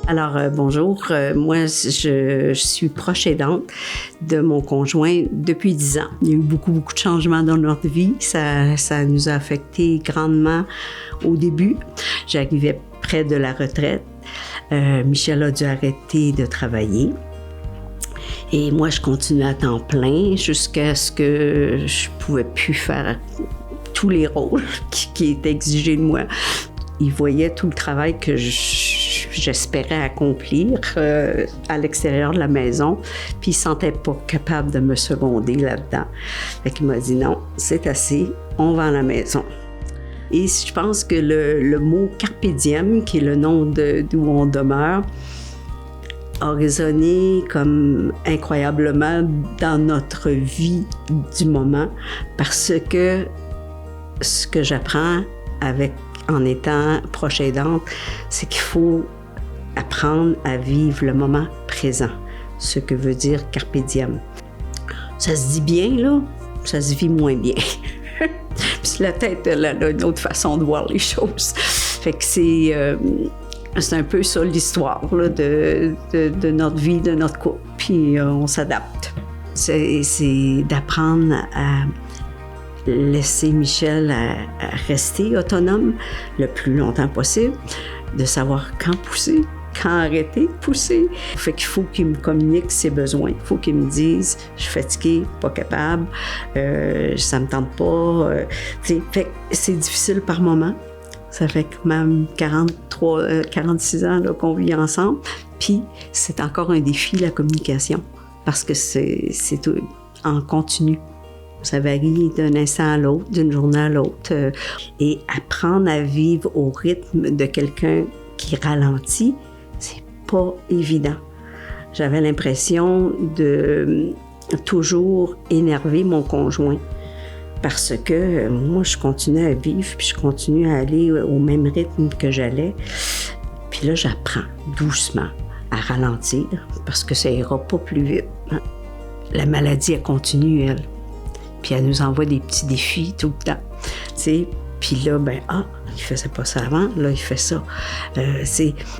Alors, bonjour. Moi, je suis proche aidante de mon conjoint depuis 10 ans. Il y a eu beaucoup de changements dans notre vie. Ça nous a affecté grandement au début. J'arrivais près de la retraite. Michel a dû arrêter de travailler. Et moi, je continuais à temps plein jusqu'à ce que je ne pouvais plus faire tous les rôles qui étaient exigés de moi. Il voyait tout le travail que j'espérais accomplir à l'extérieur de la maison, puis il ne se sentait pas capable de me seconder là-dedans. Fait qu'il m'a dit non, c'est assez, on va à la maison. Et je pense que le mot « carpe diem », qui est le nom d'où on demeure, a résonné comme incroyablement dans notre vie du moment, parce que ce que j'apprends en étant proche aidante, c'est qu'il faut apprendre à vivre le moment présent, ce que veut dire carpe diem. Ça se dit bien, là, ça se vit moins bien. Puis la tête, elle a une autre façon de voir les choses. Fait que c'est un peu ça l'histoire là, de notre vie, de notre couple. Puis on s'adapte. C'est d'apprendre à laisser Michel à rester autonome le plus longtemps possible, de savoir quand pousser, quand arrêter de pousser. Fait qu'il faut qu'il me communique ses besoins. Il faut qu'il me dise « je suis fatiguée, pas capable, ça me tente pas ». Fait que c'est difficile par moment. Ça fait quand même 46 ans là, qu'on vit ensemble. Puis c'est encore un défi, la communication, parce que c'est tout en continu. Ça varie d'un instant à l'autre, d'une journée à l'autre. Et apprendre à vivre au rythme de quelqu'un qui ralentit, c'est pas évident. J'avais l'impression de toujours énerver mon conjoint parce que moi, je continuais à vivre, puis je continuais à aller au même rythme que j'allais. Puis là, j'apprends doucement à ralentir parce que ça ira pas plus vite. La maladie, elle continue, elle. Puis elle nous envoie des petits défis tout le temps. T'sais. Puis là, il faisait pas ça avant, là, il fait ça.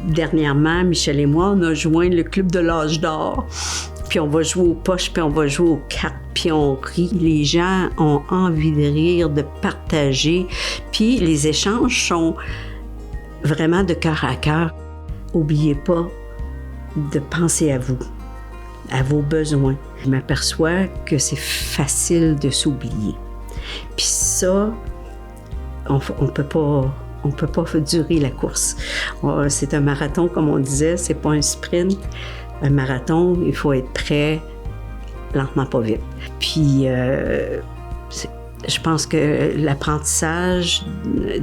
Dernièrement, Michel et moi, on a joint le club de l'âge d'or. Puis on va jouer aux poches, puis on va jouer aux cartes, puis on rit. Les gens ont envie de rire, de partager. Puis les échanges sont vraiment de cœur à cœur. N'oubliez pas de penser à vous, à vos besoins. Je m'aperçois que c'est facile de s'oublier. Puis ça, on peut pas durer la course. C'est un marathon, comme on disait, c'est pas un sprint. Un marathon, il faut être prêt lentement, pas vite. Puis je pense que l'apprentissage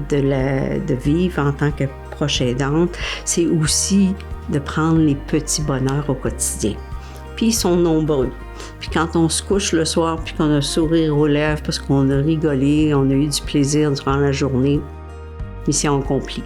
de vivre en tant que proche aidante, c'est aussi de prendre les petits bonheurs au quotidien. Puis ils sont nombreux. Puis quand on se couche le soir, puis qu'on a le sourire aux lèvres parce qu'on a rigolé, on a eu du plaisir durant la journée, mission accomplie.